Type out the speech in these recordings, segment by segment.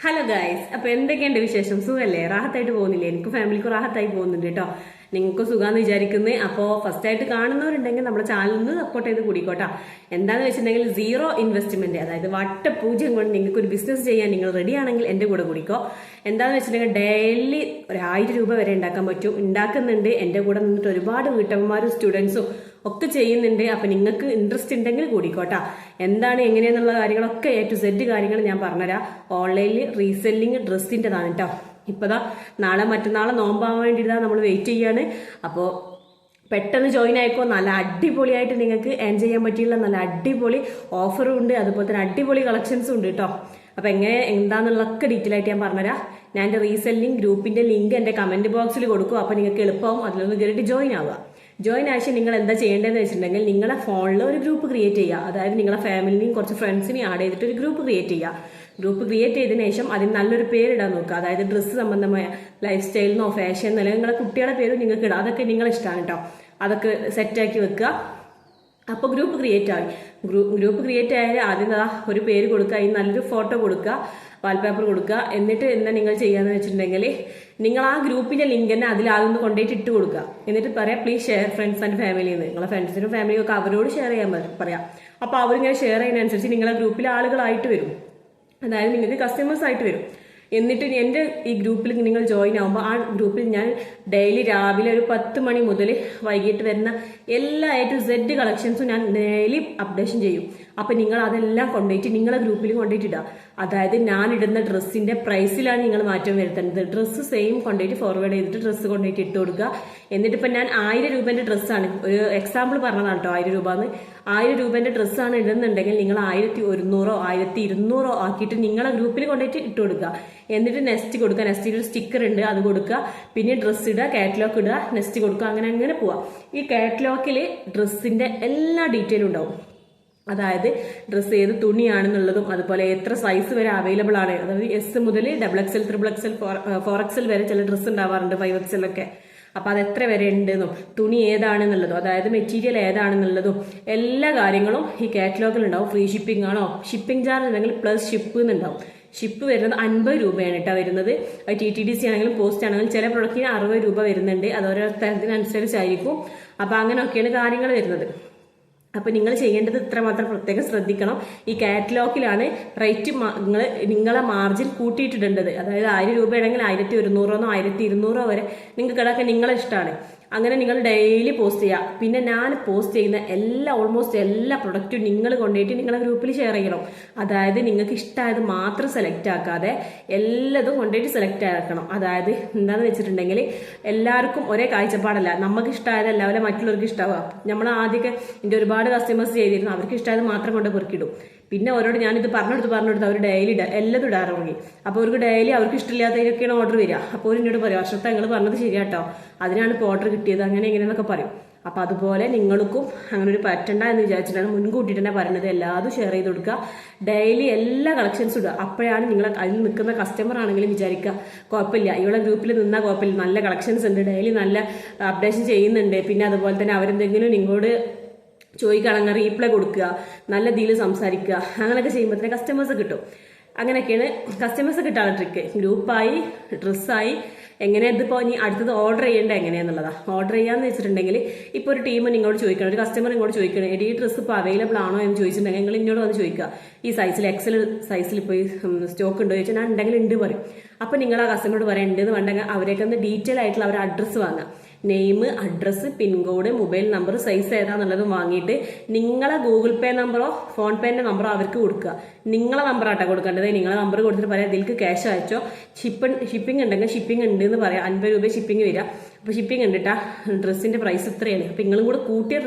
Hello guys, അപ്പൊ എന്തൊക്കെയുണ്ട് വിശേഷം? സുഖല്ലേ? റാഹത്തായിട്ട് പോകുന്നില്ലേ? എനിക്ക് ഫാമിലിക്ക് റാഹത്തായി പോകുന്നുണ്ട് കേട്ടോ. നിങ്ങൾക്ക് സുഖാന്ന് വിചാരിക്കുന്നത്. അപ്പോൾ ഫസ്റ്റ് ആയിട്ട് കാണുന്നവരുണ്ടെങ്കിൽ നമ്മുടെ ചാനലിൽ നിന്ന് സപ്പോർട്ട് ചെയ്ത് കൂടിക്കോട്ടാ. എന്താന്ന് വെച്ചിട്ടുണ്ടെങ്കിൽ സീറോ ഇൻവെസ്റ്റ്മെന്റ്, അതായത് വട്ടപൂജ്യം കൊണ്ട് നിങ്ങൾക്ക് ഒരു ബിസിനസ് ചെയ്യാൻ നിങ്ങൾ റെഡി ആണെങ്കിൽ എന്റെ കൂടെ കൂടിക്കോ. എന്താന്ന് വെച്ചിട്ടുണ്ടെങ്കിൽ ഡെയിലി 1000 രൂപ വരെ ഉണ്ടാക്കാൻ പറ്റും. ഉണ്ടാക്കുന്നുണ്ട്. എന്റെ കൂടെ നിന്നിട്ട് ഒരുപാട് വീട്ടമ്മമാരും സ്റ്റുഡൻസും ഒക്കെ ചെയ്യുന്നുണ്ട്. അപ്പൊ നിങ്ങൾക്ക് ഇൻട്രസ്റ്റ് ഉണ്ടെങ്കിൽ കൂടിക്കോട്ടാ. എന്താണ് എങ്ങനെയാന്നുള്ള കാര്യങ്ങളൊക്കെ A to Z കാര്യങ്ങൾ ഞാൻ പറഞ്ഞുതരാം. ഓൺലൈനിൽ റീസെല്ലിങ് ഡ്രസ്സിൻ്റെതാണ് കേട്ടോ. ഇപ്പതാ നാളെ മറ്റന്നാളെ നോമ്പാവാൻ വേണ്ടിയിട്ടാ നമ്മൾ വെയിറ്റ് ചെയ്യാണ്. അപ്പോൾ പെട്ടെന്ന് ജോയിൻ ആയിക്കോ. നല്ല അടിപൊളിയായിട്ട് നിങ്ങൾക്ക് ഏൺ ചെയ്യാൻ പറ്റിയുള്ള നല്ല അടിപൊളി ഓഫറും ഉണ്ട്, അതുപോലെ തന്നെ അടിപൊളി കളക്ഷൻസും ഉണ്ട് കേട്ടോ. അപ്പൊ എങ്ങനെ എന്താന്നുള്ളതൊക്കെ ഡീറ്റെയിൽ ആയിട്ട് ഞാൻ പറഞ്ഞുതരാം. ഞാൻ എൻ്റെ റീസെല്ലിംഗ് ഗ്രൂപ്പിന്റെ ലിങ്ക് എൻ്റെ കമന്റ് ബോക്സിൽ കൊടുക്കും. അപ്പൊ നിങ്ങൾക്ക് എളുപ്പമാവും അതിലൊന്ന് കയറിയിട്ട് ജോയിൻ ആവുക. ജോയിൻ ആഴ്ച നിങ്ങൾ എന്താ ചെയ്യേണ്ടതെന്ന് വെച്ചിട്ടുണ്ടെങ്കിൽ നിങ്ങളുടെ ഫോണിൽ ഒരു ഗ്രൂപ്പ് ക്രിയേറ്റ് ചെയ്യുക. അതായത് നിങ്ങളുടെ ഫാമിലിനെയും കുറച്ച് ഫ്രണ്ട്സിനെയും ആഡ് ചെയ്തിട്ട് ഒരു ഗ്രൂപ്പ് ക്രിയേറ്റ് ചെയ്യുക. ഗ്രൂപ്പ് ക്രിയേറ്റ് ചെയ്തതിനു ശേഷം അതിന് നല്ലൊരു പേരിടാൻ നോക്കുക. അതായത് ഡ്രസ്സ് സംബന്ധമായ ലൈഫ് സ്റ്റൈലിനോ ഫാഷൻ അല്ലെങ്കിൽ നിങ്ങളുടെ കുട്ടികളുടെ പേരും നിങ്ങൾക്ക് ഇടാം. അതൊക്കെ നിങ്ങളെ ഇഷ്ടമാണ് കേട്ടോ. അതൊക്കെ സെറ്റാക്കി വെക്കുക. അപ്പോൾ ഗ്രൂപ്പ് ക്രിയേറ്റ് ആയി. ഗ്രൂപ്പ് ക്രിയേറ്റ് ആയാൽ ആദ്യം ഒരു പേര് കൊടുക്കുക, അതിന് നല്ലൊരു ഫോട്ടോ കൊടുക്കുക, വാൾപേപ്പർ കൊടുക്കുക. എന്നിട്ട് എന്താ നിങ്ങൾ ചെയ്യാന്ന് വെച്ചിട്ടുണ്ടെങ്കിൽ നിങ്ങൾ ആ ഗ്രൂപ്പിന്റെ ലിങ്ക് തന്നെ അതിലാകുന്ന കൊണ്ടുപോയിട്ട് ഇട്ട് കൊടുക്കുക. എന്നിട്ട് പറയാം please share friends and family എന്ന്. നിങ്ങളെ ഫ്രണ്ട്സിനും ഫാമിലിയും ഒക്കെ അവരോട് ഷെയർ ചെയ്യാൻ പറയാം. അപ്പോൾ അവരിങ്ങനെ ഷെയർ ചെയ്യുന്നതനുസരിച്ച് നിങ്ങളെ ഗ്രൂപ്പിലെ ആളുകളായിട്ട് വരും. അതായത് നിങ്ങൾക്ക് കസ്റ്റമേഴ്സ് ആയിട്ട് വരും. എന്നിട്ട് എൻ്റെ ഈ ഗ്രൂപ്പിൽ നിങ്ങൾ ജോയിൻ ആകുമ്പോൾ ആ ഗ്രൂപ്പിൽ ഞാൻ ഡെയിലി രാവിലെ ഒരു 10 മണി മുതൽ വൈകിട്ട് വരുന്ന എല്ലാ A to Z കളക്ഷൻസും ഞാൻ ഡെയിലി അപ്ഡേഷൻ ചെയ്യും. അപ്പൊ നിങ്ങൾ അതെല്ലാം കൊണ്ടുപോയിട്ട് നിങ്ങളെ ഗ്രൂപ്പിൽ കൊണ്ടുപോയിട്ട് ഇടുക. അതായത് ഞാൻ ഇടുന്ന ഡ്രസ്സിന്റെ പ്രൈസിലാണ് നിങ്ങൾ മാറ്റം വരുത്തുന്നത്. ഡ്രസ്സ് സെയിം കൊണ്ടുപോയിട്ട് ഫോർവേഡ് ചെയ്തിട്ട് ഡ്രസ്സ് കൊണ്ടുപോയിട്ട് ഇട്ട് കൊടുക്കുക. എന്നിട്ട് ഇപ്പൊ ഞാൻ 1000 രൂപന്റെ ഡ്രസ്സാണ്, ഒരു എക്സാമ്പിൾ പറഞ്ഞതാണ് കേട്ടോ. 1000 രൂപ 1000 രൂപന്റെ ഡ്രസ്സാണ് ഇടുന്നുണ്ടെങ്കിൽ നിങ്ങൾ 1100 1200 ആക്കിയിട്ട് നിങ്ങളെ ഗ്രൂപ്പിൽ കൊണ്ടുപോയിട്ട് ഇട്ട് കൊടുക്കുക. എന്നിട്ട് നെക്സ്റ്റ് കൊടുക്കുക. നെക്സ്റ്റിൽ ഒരു സ്റ്റിക്കർ ഉണ്ട്, അത് കൊടുക്കുക. പിന്നെ ഡ്രസ്സ് ഇടുക, കാറ്റലോഗ് ഇടുക, നെക്സ്റ്റ് കൊടുക്കുക. അങ്ങനെ അങ്ങനെ പോവാം. ഈ കാറ്റലോഗിൽ ഡ്രസ്സിന്റെ എല്ലാ ഡീറ്റെയിലും ഉണ്ടാവും. അതായത് ഡ്രസ്സ് ഏത് തുണിയാണെന്നുള്ളതും അതുപോലെ എത്ര സൈസ് വരെ അവൈലബിൾ ആണ്. അതായത് S മുതൽ XXL, XXXL, 4XL വരെ ചില ഡ്രസ്സ് ഉണ്ടാവാറുണ്ട്, 5XL ഒക്കെ. അപ്പൊ അത് എത്ര വരെ ഉണ്ടെന്നും തുണി ഏതാണെന്നുള്ളതും അതായത് മെറ്റീരിയൽ ഏതാണെന്നുള്ളതും എല്ലാ കാര്യങ്ങളും ഈ കാറ്റലോഗിൽ ഉണ്ടാവും. ഫ്രീ ഷിപ്പിംഗ് ആണോ, ഷിപ്പിംഗ് ചാർജ് ഉണ്ടെങ്കിൽ പ്ലസ് ഷിപ്പ് എന്നുണ്ടാവും. ഷിപ്പ് വരുന്നത് 50 രൂപയാണ് കേട്ടോ വരുന്നത്. TTDC ആണെങ്കിലും പോസ്റ്റ് ആണെങ്കിലും ചില പ്രൊഡക്റ്റിന് 60 രൂപ വരുന്നുണ്ട്. അത് ഓരോ തരത്തിനനുസരിച്ചായിരിക്കും. അപ്പൊ അങ്ങനെയൊക്കെയാണ് കാര്യങ്ങൾ വരുന്നത്. അപ്പൊ നിങ്ങൾ ചെയ്യേണ്ടത് ഇത്രമാത്രം പ്രത്യേകം ശ്രദ്ധിക്കണം. ഈ കാറ്റലോഗിലാണ് റേറ്റ് നിങ്ങളെ മാർജിൻ കൂട്ടിയിട്ടിടേണ്ടത്. അതായത് 1000 രൂപയാണെങ്കിൽ 1100 1200 വരെ നിങ്ങൾക്ക് കിടക്കാൻ നിങ്ങളെ ഇഷ്ടമാണ്. അങ്ങനെ നിങ്ങൾ ഡെയിലി പോസ്റ്റ് ചെയ്യുക. പിന്നെ ഞാൻ പോസ്റ്റ് ചെയ്യുന്ന ഓൾമോസ്റ്റ് എല്ലാ പ്രൊഡക്റ്റും നിങ്ങൾ കൊണ്ടുപോയിട്ട് നിങ്ങളുടെ ഗ്രൂപ്പിൽ ഷെയർ ചെയ്യണം. അതായത് നിങ്ങൾക്ക് ഇഷ്ടമായത് മാത്രം സെലക്ട് ആക്കാതെ എല്ലാതും കൊണ്ടുപോയിട്ട് സെലക്ട് ആക്കണം. അതായത് എന്താന്ന് വെച്ചിട്ടുണ്ടെങ്കിൽ എല്ലാവർക്കും ഒരേ കാഴ്ചപ്പാടല്ല. നമുക്ക് ഇഷ്ടമായത് എല്ലാവരും മറ്റുള്ളവർക്ക് ഇഷ്ടമാവുക. നമ്മൾ ആദ്യമൊക്കെ എൻ്റെ ഒരുപാട് കസ്റ്റമേഴ്സ് ചെയ്തിരുന്നു. അവർക്ക് ഇഷ്ടമായത് മാത്രം കൊണ്ട് പെറുക്കിടും. പിന്നെ അവരോട് ഞാനിത് പറഞ്ഞെടുത്ത് അവർ ഡെയിലി എല്ലാം ഇടാൻ തുടങ്ങി. അപ്പോൾ അവർക്ക് ഡെയിലി അവർക്ക് ഇഷ്ടമില്ലാത്തതിനൊക്കെയാണ് ഓർഡർ വരിക. അപ്പോൾ എന്നോട് പറയും വർഷത്തെ നിങ്ങൾ പറഞ്ഞത് ശരിയാട്ടോ, അതിനാണ് ഇപ്പോൾ ഓർഡർ കിട്ടിയത്, അങ്ങനെ എങ്ങനെയെന്നൊക്കെ പറയും. അപ്പൊ അതുപോലെ നിങ്ങൾക്കും അങ്ങനെ ഒരു പറ്റണ്ട എന്ന് വിചാരിച്ചിട്ടാണ് മുൻകൂട്ടിട്ട് തന്നെ പറയുന്നത്. എല്ലാതും ഷെയർ ചെയ്ത് കൊടുക്കുക. ഡെയിലി എല്ലാ കളക്ഷൻസും ഇടുക. അപ്പോഴാണ് നിങ്ങൾ അതിൽ നിൽക്കുന്ന കസ്റ്റമർ ആണെങ്കിലും വിചാരിക്കുക കുഴപ്പമില്ല, ഇവിടെ ഗ്രൂപ്പിൽ നിന്നാൽ കുഴപ്പമില്ല, നല്ല കളക്ഷൻസ് ഉണ്ട്, ഡെയിലി നല്ല അപ്ഡേഷൻ ചെയ്യുന്നുണ്ട്. പിന്നെ അതുപോലെ തന്നെ അവരെന്തെങ്കിലും നിങ്ങളോട് ചോദിക്കുകയാണെങ്കിൽ റീപ്ലൈ കൊടുക്കുക, നല്ല ഡീല് സംസാരിക്കുക. അങ്ങനെയൊക്കെ ചെയ്യുമ്പോഴത്തേക്ക് കസ്റ്റമേഴ്സ് കിട്ടും. അങ്ങനെയൊക്കെയാണ് കസ്റ്റമേഴ്സ് കിട്ടാനുള്ള ട്രിക്ക്. ഗ്രൂപ്പായി, ഡ്രസ്സായി, എങ്ങനെ ഇതിപ്പോൾ ഇനി അടുത്തത് ഓർഡർ ചെയ്യേണ്ടത് എങ്ങനെയാന്നുള്ളതാ. ഓർഡർ ചെയ്യാന്ന് വെച്ചിട്ടുണ്ടെങ്കിൽ ഇപ്പോൾ ഒരു ടീം നിങ്ങളോട് ചോദിക്കണം, ഒരു കസ്റ്റമർ നിങ്ങളോട് ചോദിക്കണം, ഈ ഡ്രസ്സ് ഇപ്പോൾ അവൈലബിൾ ആണോ എന്ന് ചോദിച്ചിട്ടുണ്ടെങ്കിൽ നിങ്ങൾ ഇന്നോട് വന്ന് ചോദിക്കുക ഈ സൈസിൽ XL സൈസിൽ ഇപ്പോൾ സ്റ്റോക്ക് ഉണ്ടോ ചോദിച്ചാൽ ഞാൻ ഉണ്ടെങ്കിൽ ഉണ്ട് പറയും. അപ്പോൾ നിങ്ങൾ ആ കസ്റ്റമറോട് പറയാൻ ഉണ്ടെന്ന് വേണ്ടെങ്കിൽ അവരേക്ക് ഒന്ന് ഡീറ്റെയിൽ ആയിട്ടുള്ള അവരുടെ അഡ്രസ്സ് വാങ്ങാം. Name, address, pincode, mobile number, size ഏതാന്നുള്ളതും വാങ്ങിയിട്ട് നിങ്ങളെ ഗൂഗിൾ പേ നമ്പറോ ഫോൺ പേന്റെ നമ്പറോ അവർക്ക് കൊടുക്കുക. നിങ്ങളെ നമ്പർ ആട്ടോ കൊടുക്കേണ്ടത്. നിങ്ങളെ നമ്പർ കൊടുത്തിട്ട് പറയാം ഇതിലേക്ക് ക്യാഷ് അയച്ചോ, ഷിപ്പിംഗ് ഉണ്ടെങ്കിൽ ഷിപ്പിംഗ് ഉണ്ട് എന്ന് പറയാം. 50 രൂപ ഷിപ്പിംഗ് വരിക. അപ്പൊ ഷിപ്പിംഗ് ഉണ്ടിട്ടാ ഡ്രസ്സിന്റെ പ്രൈസ് ഇത്രയാണ്. അപ്പൊ നിങ്ങളും കൂടെ കൂട്ടിയ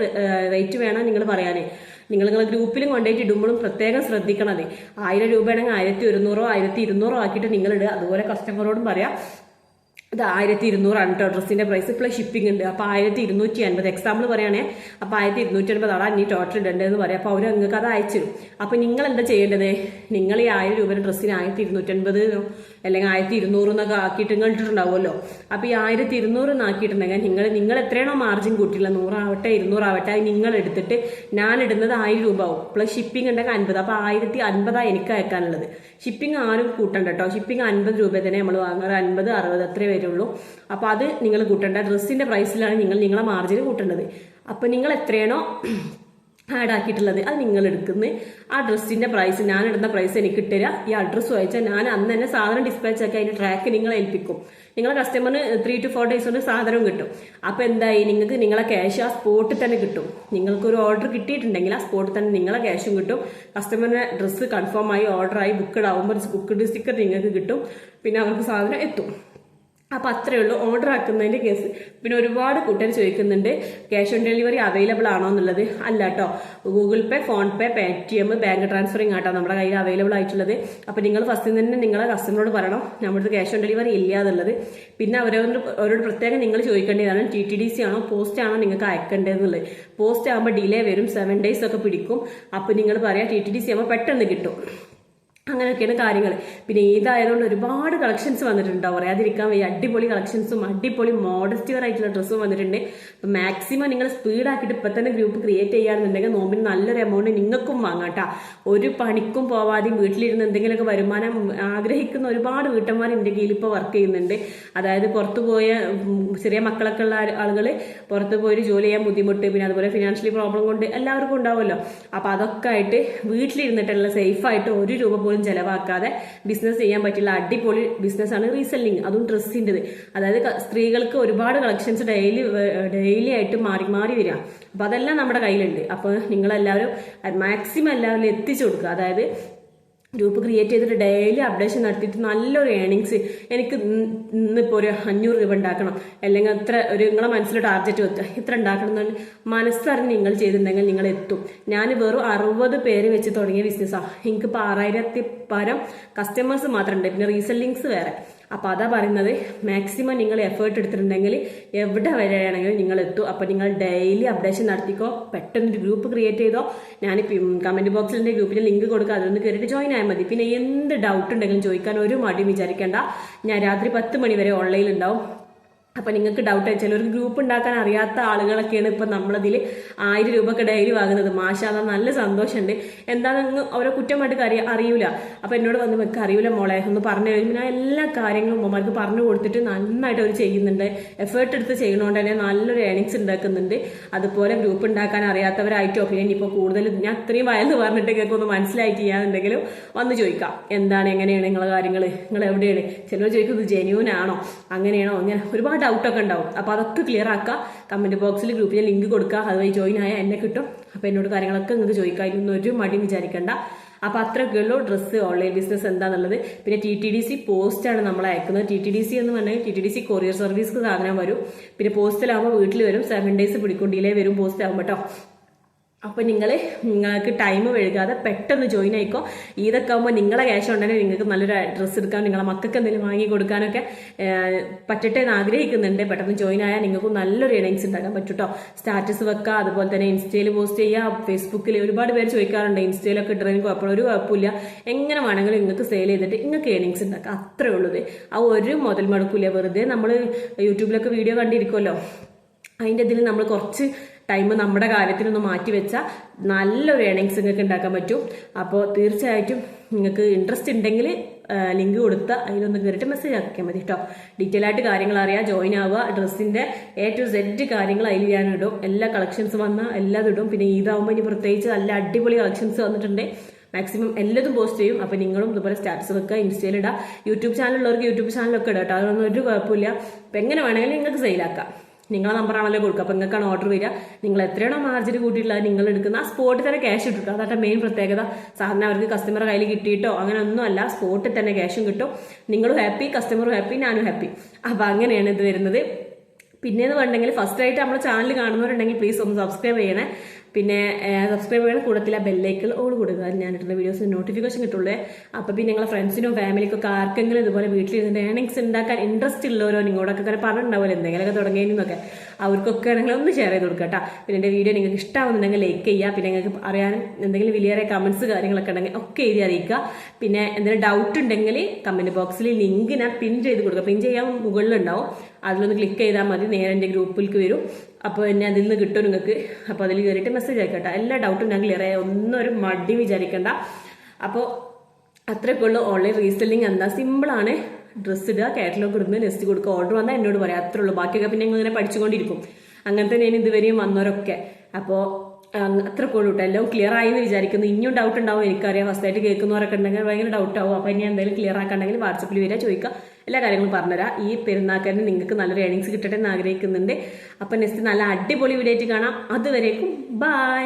റേറ്റ് വേണം നിങ്ങൾ പറയാനേ. നിങ്ങളെ ഗ്രൂപ്പിലും കൊണ്ടുപോയിട്ട് ഇടുമ്പോഴും പ്രത്യേകം ശ്രദ്ധിക്കണത്. 1000 രൂപയാണെങ്കിൽ 1100 1200 ആക്കിയിട്ട് നിങ്ങൾ ഇടുക. അതുപോലെ കസ്റ്റമറോടും പറയാം ഇത് 1200 കേട്ടോ ഡ്രസ്സിന്റെ പ്രൈസ് പ്ലസ് ഷിപ്പിംഗ് ഉണ്ട്. അപ്പോൾ 1250 എക്സാമ്പിൾ പറയുകയാണെങ്കിൽ അപ്പോൾ 1250 ആണ് ഇനി ടോട്ടൽ ഇടേണ്ടതെന്ന് പറയാം. അപ്പോൾ അവർ നിങ്ങൾക്ക് അത് അയച്ചിരും. അപ്പോൾ നിങ്ങൾ എന്താ ചെയ്യേണ്ടത്, നിങ്ങൾ ഈ 1000 രൂപയുടെ ഡ്രസ്സിന് 1250 അല്ലെങ്കിൽ 1200 എന്നൊക്കെ ആക്കിയിട്ട് നിങ്ങൾ ഇട്ടിട്ടുണ്ടാവുമല്ലോ. അപ്പോൾ ഈ 1200 ആക്കിയിട്ടുണ്ടെങ്കിൽ നിങ്ങൾ എത്രയാണോ മാർജിൻ കൂട്ടിയില്ല, 100 ആവട്ടെ 200 ആവട്ടെ, അത് നിങ്ങൾ എടുത്തിട്ട് ഞാൻ ഇടുന്നത് 1000 രൂപ ആവും. പ്ലസ് ഷിപ്പിംഗ് ഉണ്ടെങ്കിൽ 50. അപ്പോൾ 1050 എനിക്ക് അയക്കാനുള്ളത്. ഷിപ്പിംഗ് ആരും കൂട്ടണ്ട കേട്ടോ. ഷിപ്പിംഗ് 50 രൂപ തന്നെ നമ്മൾ വാങ്ങാറ്, 50 60 അത്രേ വരുള്ളൂ. അപ്പോൾ അത് നിങ്ങൾ കൂട്ടണ്ട. ഡ്രസ്സിന്റെ പ്രൈസിലാണ് നിങ്ങളെ മാർജിൻ കൂട്ടേണ്ടത്. അപ്പോൾ നിങ്ങൾ എത്രയാണോ ആഡ് ആക്കിയിട്ടുള്ളത് അത് നിങ്ങൾ എടുക്കുന്നത്. ആ ഡ്രസ്സിന്റെ പ്രൈസ്, ഞാൻ ഇടുന്ന പ്രൈസ് എനിക്ക് ഇട്ടുതരിക, ഈ അഡ്രസ്സ് വായിച്ചാൽ ഞാൻ അന്ന് തന്നെ സാധനം ഡിസ്പാച്ച് ആക്കി അതിന്റെ ട്രാക്ക് നിങ്ങളെ ഏൽപ്പിക്കും. നിങ്ങളെ കസ്റ്റമറിന് 3 to 4 days കൊണ്ട് സാധനം കിട്ടും. അപ്പോൾ എന്തായി, നിങ്ങൾക്ക് നിങ്ങളെ ക്യാഷ് ആ സ്പോട്ടിൽ തന്നെ കിട്ടും. നിങ്ങൾക്കൊരു ഓർഡർ കിട്ടിയിട്ടുണ്ടെങ്കിൽ ആ സ്പോട്ടിൽ തന്നെ നിങ്ങളെ ക്യാഷും കിട്ടും. കസ്റ്റമറിന്റെ ഡ്രസ്സ് കൺഫേം ആയി ഓർഡറായി ബുക്ക്ഡ് ആവുമ്പോൾ ബുക്ക്ഡ് സ്റ്റിക്കർ നിങ്ങൾക്ക് കിട്ടും. പിന്നെ അവർക്ക് സാധനം എത്തും. അപ്പോൾ അത്രയേ ഉള്ളൂ ഓർഡർ ആക്കുന്നതിന്റെ കേസ്. പിന്നെ ഒരുപാട് കൂട്ടർ ചോദിക്കുന്നുണ്ട് ക്യാഷ് ഓൺ ഡെലിവറി അവൈലബിൾ ആണോ എന്നുള്ളത്. അല്ല കേട്ടോ, Google Pay, PhonePe, Paytm, bank transferring ആട്ടോ നമ്മുടെ കയ്യിൽ അവൈലബിൾ ആയിട്ടുള്ളത്. അപ്പോൾ നിങ്ങൾ ഫസ്റ്റ് തന്നെ നിങ്ങളെ കസ്റ്റമറോട് പറയണം നമ്മുടെ ക്യാഷ് ഓൺ ഡെലിവറി ഇല്ല എന്നുള്ളത്. പിന്നെ അവരോട് പ്രത്യേകം നിങ്ങൾ ചോദിക്കേണ്ടതാണ് TTDC ആണോ പോസ്റ്റ് ആണോ നിങ്ങൾക്ക് അയക്കേണ്ടതെന്നുള്ളത്. പോസ്റ്റ് ആകുമ്പോൾ ഡിലേ വരും, 7 days ഒക്കെ പിടിക്കും. അപ്പോൾ നിങ്ങൾ പറയാം TTDC ആകുമ്പോൾ പെട്ടെന്ന് കിട്ടും. അങ്ങനെയൊക്കെയാണ് കാര്യങ്ങൾ. പിന്നെ ഇതായതുകൊണ്ട് ഒരുപാട് കളക്ഷൻസ് വന്നിട്ടുണ്ടോ, പറയാതിരിക്കാൻ വയ്യ. അടിപൊളി കളക്ഷൻസും അടിപൊളി മോഡസ്റ്റ് വെയർ ആയിട്ടുള്ള ഡ്രസ്സും വന്നിട്ടുണ്ട്. അപ്പം മാക്സിമം നിങ്ങൾ സ്പീഡാക്കിയിട്ട് ഇപ്പം തന്നെ ഗ്രൂപ്പ് ക്രിയേറ്റ് ചെയ്യാന്നുണ്ടെങ്കിൽ നോമ്പിന് നല്ലൊരു എമൗണ്ട് നിങ്ങൾക്കും വാങ്ങാട്ടാ. ഒരു പണിക്കും പോവാതെയും വീട്ടിലിരുന്ന് എന്തെങ്കിലുമൊക്കെ വരുമാനം ആഗ്രഹിക്കുന്ന ഒരുപാട് വീട്ടന്മാർ എൻ്റെ കീഴിൽ ഇപ്പോൾ വർക്ക് ചെയ്യുന്നുണ്ട്. അതായത് പുറത്തു പോയ ചെറിയ മക്കളൊക്കെ ഉള്ള ആളുകൾ പുറത്ത് പോയി ജോലി ചെയ്യാൻ ബുദ്ധിമുട്ട്, പിന്നെ അതുപോലെ ഫിനാൻഷ്യലി പ്രോബ്ലം കൊണ്ട് എല്ലാവർക്കും ഉണ്ടാവുമല്ലോ. അപ്പോൾ അതൊക്കെ ആയിട്ട് വീട്ടിലിരുന്നിട്ടുള്ള സേഫായിട്ട് 1 രൂപ പോലും ചെലവാക്കാതെ ബിസിനസ് ചെയ്യാൻ പറ്റില്ല അടിപൊളി ബിസിനസ്സാണ് റീസെല്ലിംഗ്, അതും ഡ്രസ്സിൻ്റെത്. അതായത് സ്ത്രീകൾക്ക് ഒരുപാട് കളക്ഷൻസ് ഡെയിലി ആയിട്ട് മാറി മാറി വരിക. അപ്പം അതെല്ലാം നമ്മുടെ കയ്യിലുണ്ട്. അപ്പോൾ നിങ്ങളെല്ലാവരും മാക്സിമം എല്ലാവരും എത്തിച്ചു കൊടുക്കുക. അതായത് ഗ്രൂപ്പ് ക്രിയേറ്റ് ചെയ്തിട്ട് ഡെയിലി അപ്ഡേഷൻ നടത്തിയിട്ട് നല്ലൊരു ഏണിങ്സ്, എനിക്ക് ഇന്നിപ്പോൾ ഒരു 500 രൂപ ഉണ്ടാക്കണം, അല്ലെങ്കിൽ അത്ര ഒരു നിങ്ങളെ മനസ്സിൽ ടാർഗറ്റ് വെക്കുക, ഇത്ര ഉണ്ടാക്കണം എന്നുള്ള മനസ്സറിഞ്ഞ് നിങ്ങൾ ചെയ്തിട്ടുണ്ടെങ്കിൽ നിങ്ങൾ എത്തും. ഞാൻ വെറും 60 പേര് വെച്ച് തുടങ്ങിയ ബിസിനസ്സാണ്. എനിക്കിപ്പോൾ 6000 പരം കസ്റ്റമേഴ്സ് മാത്രമുണ്ട്, പിന്നെ റീസെല്ലിങ്സ് വേറെ. അപ്പോൾ അതാ പറയുന്നത്, മാക്സിമം നിങ്ങൾ എഫേർട്ട് എടുത്തിട്ടുണ്ടെങ്കിൽ എവിടെ വരെയാണെങ്കിലും നിങ്ങൾ എത്തും. അപ്പോൾ നിങ്ങൾ ഡെയിലി അപ്ഡേഷൻ നടത്തിക്കോ, പെട്ടെന്ന് ഗ്രൂപ്പ് ക്രിയേറ്റ് ചെയ്തോ. ഞാൻ കമന്റ് ബോക്സിൽ എൻ്റെ ഗ്രൂപ്പിൻ്റെ ലിങ്ക് കൊടുക്കുക, അതൊന്ന് കയറിയിട്ട് ജോയിൻ ആയാൽ മതി. പിന്നെ എന്ത് ഡൗട്ട് ഉണ്ടെങ്കിലും ചോദിക്കാൻ ഒരു മടിയും വിചാരിക്കേണ്ട. ഞാൻ രാത്രി 10 മണി വരെ ഓൺലൈനിൽ ഉണ്ടാവും. അപ്പം നിങ്ങൾക്ക് ഡൗട്ട് ചിലർക്ക് ഗ്രൂപ്പ് ഉണ്ടാക്കാൻ അറിയാത്ത ആളുകളൊക്കെയാണ് ഇപ്പം നമ്മളതിൽ 1000 രൂപയൊക്കെ ഡെയിലി വാങ്ങുന്നത്. മാഷാല്ലാ നല്ല സന്തോഷമുണ്ട്. എന്താണെന്ന് അവരെ കുറ്റമായിട്ട് അറിയൂല. അപ്പം എന്നോട് വന്ന് വെക്ക് അറിയൂല മോളെ ഒന്ന് പറഞ്ഞു തരും. ഞാൻ എല്ലാ കാര്യങ്ങളും ഉമ്മമാർക്ക് പറഞ്ഞു കൊടുത്തിട്ട് നന്നായിട്ട് അവർ ചെയ്യുന്നുണ്ട്. എഫേർട്ട് എടുത്ത് ചെയ്യണോണ്ട് തന്നെ നല്ലൊരു ഏണിങ്സ് ഉണ്ടാക്കുന്നുണ്ട്. അതുപോലെ ഗ്രൂപ്പ് ഉണ്ടാക്കാൻ അറിയാത്തവരായിട്ടോ പിന്നെ ഇനിയിപ്പോൾ കൂടുതൽ ഞാൻ ഇത്രയും വയന്ന് പറഞ്ഞിട്ട് നിങ്ങൾക്ക് ഒന്ന് മനസ്സിലായിട്ട് ചെയ്യാന്നുണ്ടെങ്കിലും വന്ന് ചോദിക്കാം, എന്താണ് എങ്ങനെയാണ് നിങ്ങളെ കാര്യങ്ങൾ, നിങ്ങൾ എവിടെയാണ്. ചിലർ ചോദിക്കുന്നത് ജെന്യൂൻ ആണോ, അങ്ങനെയാണോ, അങ്ങനെ ഒരുപാട് ഡൗട്ടൊക്കെ ഉണ്ടാവും. അപ്പോൾ അതൊക്കെ ക്ലിയർ ആക്കുക. കമന്റ് ബോക്സിൽ ഗ്രൂപ്പിൽ ലിങ്ക് കൊടുക്കുക, അതുവഴി ജോയിൻ ആയാൽ എന്നെ കിട്ടും. അപ്പോൾ എന്നോട് കാര്യങ്ങളൊക്കെ നിങ്ങൾക്ക് ചോദിക്കാം, ഇതൊന്നും ഒരു മടിയും വിചാരിക്കേണ്ട. അപ്പോൾ അത്രയൊക്കെ ഉള്ളൂ ഡ്രസ്സ് ഓൺലൈൻ ബിസിനസ് എന്താണെന്നുള്ളത്. പിന്നെ TTDC പോസ്റ്റാണ് നമ്മൾ അയക്കുന്നത്. TTDC എന്ന് പറഞ്ഞാൽ TTDC കൊറിയർ സർവീസ് സാധനം വരും. പിന്നെ പോസ്റ്റിലാകുമ്പോൾ വീട്ടിൽ വരും, 7 days പിടിക്കും, ഡിലേ വരും പോസ്റ്റ് ആകുമ്പോൾ കേട്ടോ. അപ്പോൾ നിങ്ങൾക്ക് ടൈം വഴുകാതെ പെട്ടെന്ന് ജോയിൻ ആയിക്കോ. ഇതൊക്കെ ആകുമ്പോൾ നിങ്ങളെ ക്യാഷ് ഉണ്ടെങ്കിൽ നിങ്ങൾക്ക് നല്ലൊരു ഡ്രസ്സ് എടുക്കാൻ, നിങ്ങളെ മക്കൾക്ക് എന്തെങ്കിലും വാങ്ങി കൊടുക്കാനൊക്കെ പറ്റട്ടെ എന്ന് ആഗ്രഹിക്കുന്നുണ്ട്. പെട്ടെന്ന് ജോയിൻ ആയാൽ നിങ്ങൾക്ക് നല്ലൊരു ഏണിങ്സ് ഉണ്ടാക്കാൻ പറ്റും കേട്ടോ. സ്റ്റാറ്റസ് വെക്കുക, അതുപോലെ തന്നെ ഇൻസ്റ്റയിൽ പോസ്റ്റ് ചെയ്യുക, ഫേസ്ബുക്കിൽ ഒരുപാട് പേര് ചോദിക്കാറുണ്ട് ഇൻസ്റ്റയിലൊക്കെ ഇടുന്നതിന് കുഴപ്പമില്ല, ഒരു കുഴപ്പമില്ല. എങ്ങനെ വേണമെങ്കിലും നിങ്ങൾക്ക് സെയിൽ ചെയ്തിട്ട് നിങ്ങൾക്ക് ഏണിങ്സ് ഉണ്ടാക്കാം. അത്രേ ഉള്ളത്. ആ ഒരു മുതൽ മുടക്കില്ല. വെറുതെ നമ്മൾ യൂട്യൂബിലൊക്കെ വീഡിയോ കണ്ടിരിക്കുമല്ലോ, അതിൻ്റെ ഇതിൽ നമ്മൾ കുറച്ച് ടൈം നമ്മുടെ കാര്യത്തിനൊന്ന് മാറ്റി വെച്ചാൽ നല്ലൊരു ഏണിങ്സ് നിങ്ങൾക്ക് ഉണ്ടാക്കാൻ പറ്റും. അപ്പോൾ തീർച്ചയായിട്ടും നിങ്ങൾക്ക് ഇൻട്രസ്റ്റ് ഉണ്ടെങ്കിൽ ലിങ്ക് കൊടുത്ത് അതിലൊന്ന് കയറിയിട്ട് മെസ്സേജ് ആക്കിയാൽ മതി കേട്ടോ. ഡീറ്റെയിൽ ആയിട്ട് കാര്യങ്ങൾ അറിയാം, ജോയിൻ ആവുക. ഡ്രസ്സിൻ്റെ A to Z കാര്യങ്ങൾ അതിൽ ഞാനിടും. എല്ലാ കളക്ഷൻസ് വന്നാൽ എല്ലാം ഇടും. പിന്നെ ഇതാവുമ്പോൾ ഇനി പ്രത്യേകിച്ച് നല്ല അടിപൊളി കളക്ഷൻസ് വന്നിട്ടുണ്ട്. മാക്സിമം എല്ലാതും പോസ്റ്റ് ചെയ്യും. അപ്പോൾ നിങ്ങളും ഇതുപോലെ സ്റ്റാറ്റസ് വെക്കുക, ഇൻസ്റ്റയിൽ ഇടുക. യൂട്യൂബ് ചാനലുള്ളവർക്ക് യൂട്യൂബ് ചാനലൊക്കെ ഇടാം കേട്ടോ, അതൊന്നും ഒരു കുഴപ്പമില്ല. അപ്പം എങ്ങനെ വേണമെങ്കിലും നിങ്ങൾക്ക് സെയിലാക്കാം. നിങ്ങളെ നമ്പറാണല്ലോ കൊടുക്കുക. അപ്പോൾ നിങ്ങൾക്കാണ് ഓർഡർ വരിക. നിങ്ങൾ എത്രയാണോ മാർജിൻ കൂട്ടിയിട്ടുള്ളത് നിങ്ങൾ എടുക്കുന്ന ആ സ്പോട്ടിൽ തന്നെ ക്യാഷ് കിട്ടും. അതാട്ടെ മെയിൻ പ്രത്യേകത. സാധാരണ അവർക്ക് കസ്റ്റമറെ കയ്യിൽ കിട്ടിയിട്ടോ അങ്ങനെ ഒന്നും അല്ല, സ്പോട്ടിൽ തന്നെ ക്യാഷും കിട്ടും. നിങ്ങളും ഹാപ്പി, കസ്റ്റമറും ഹാപ്പി, ഞാനും ഹാപ്പി. അപ്പോൾ അങ്ങനെയാണ് ഇത് വരുന്നത്. പിന്നെയെന്ന് പറഞ്ഞിട്ടുണ്ടെങ്കിൽ ഫസ്റ്റ് ആയിട്ട് നമ്മുടെ ചാനൽ കാണുന്നവരുണ്ടെങ്കിൽ പ്ലീസ് ഒന്ന് സബ്സ്ക്രൈബ് ചെയ്യണേ. പിന്നെ സബ്സ്ക്രൈബറുടെ കൂടത്തിൽ ആ ബെല്ലൈക്കൽ ഓൾ കൊടുക്കുക, ഞാനിട്ടുള്ള വീഡിയോസിന് നോട്ടിഫിക്കേഷൻ കിട്ടുള്ളൂ. അപ്പോൾ പിന്നെ നിങ്ങളെ ഫ്രണ്ട്സിനും ഫാമിലിക്കൊക്കെ ആർക്കെങ്കിലും ഇതുപോലെ വീട്ടിലിരുന്ന് ഏണിങ്സ് ഉണ്ടാക്കാൻ ഇൻട്രസ്റ്റ് ഉള്ളവരോ നിങ്ങളോടൊക്കെ കാര്യം പറഞ്ഞിട്ടുണ്ടാവില്ല എന്തെങ്കിലുമൊക്കെ തുടങ്ങിയെന്നൊക്കെ, അവർക്കൊക്കെ ആണെങ്കിൽ ഒന്ന് ഷെയർ ചെയ്ത് കൊടുക്കുക കേട്ടോ. പിന്നെ എൻ്റെ വീഡിയോ നിങ്ങൾക്ക് ഇഷ്ടമാവുന്നുണ്ടെങ്കിൽ ലൈക്ക് ചെയ്യുക. പിന്നെ നിങ്ങൾക്ക് അറിയാനും എന്തെങ്കിലും വലിയ കമൻസ് കാര്യങ്ങളൊക്കെ ഉണ്ടെങ്കിൽ ഒക്കെ എഴുതി അറിയിക്കുക. പിന്നെ എന്തെങ്കിലും ഡൗട്ട് ഉണ്ടെങ്കിൽ കമൻറ്റ് ബോക്സിൽ ലിങ്ക് ഞാൻ പിൻ ചെയ്ത് കൊടുക്കുക. പിൻ ചെയ്യാൻ മുകളിലുണ്ടാവും, അതിലൊന്ന് ക്ലിക്ക് ചെയ്താൽ മതി, നേരെ എൻ്റെ ഗ്രൂപ്പിലേക്ക് വരും. അപ്പോൾ എന്നെ അതിൽ നിന്ന് കിട്ടും നിങ്ങൾക്ക്. അപ്പോൾ അതിൽ കയറിയിട്ട് മെസ്സേജ് അയക്കട്ടെ. എല്ലാ ഡൗട്ടും ഞാൻ ക്ലിയർ ആയ, ഒന്നും ഒരു മടി വിചാരിക്കേണ്ട. അപ്പോൾ അത്രയൊക്കെ ഉള്ളൂ. ഓൺലൈൻ റീസെല്ലിങ് എന്താ, സിമ്പിളാണ്. ഡ്രസ്സ് ഇടുക, കാറ്റലോഗ് ഇടുന്നത്, നെക്സ്റ്റ് കൊടുക്കുക, ഓർഡർ വന്നാൽ എന്നോട് പറയാം, അത്രേ ഉള്ളൂ. ബാക്കിയൊക്കെ പിന്നെ ഇങ്ങനെ പഠിച്ചുകൊണ്ടിരിക്കും. അങ്ങനത്തെ ഞാൻ ഇതുവരെയും വന്നവരൊക്കെ. അപ്പോൾ അത്രയൊക്കെ ഉള്ളൂ കേട്ടോ. എല്ലാം ക്ലിയർ ആയി എന്ന് വിചാരിക്കുന്നു. ഇനിയും ഡൗട്ട് ഉണ്ടാവും എനിക്കറിയാം, ഫസ്റ്റായിട്ട് കേൾക്കുന്നവരൊക്കെ ഉണ്ടെങ്കിൽ ഭയങ്കര ഡൗട്ട് ആവും. അപ്പോൾ ഇനി എന്തെങ്കിലും ക്ലിയർ ആക്കണമെങ്കിൽ വാട്സപ്പിൽ വരിക, ചോദിക്കുക, എല്ലാ കാര്യങ്ങളും പറഞ്ഞുതരാം. ഈ പെരുന്നാൾക്കാരന് നിങ്ങൾക്ക് നല്ലൊരു ഏണിങ്സ് കിട്ടട്ടെ എന്ന് ആഗ്രഹിക്കുന്നുണ്ട്. അപ്പം നെക്സ്റ്റ് നല്ല അടിപൊളി വീഡിയോ ആയിട്ട് കാണാം. അതുവരേക്കും ബൈ.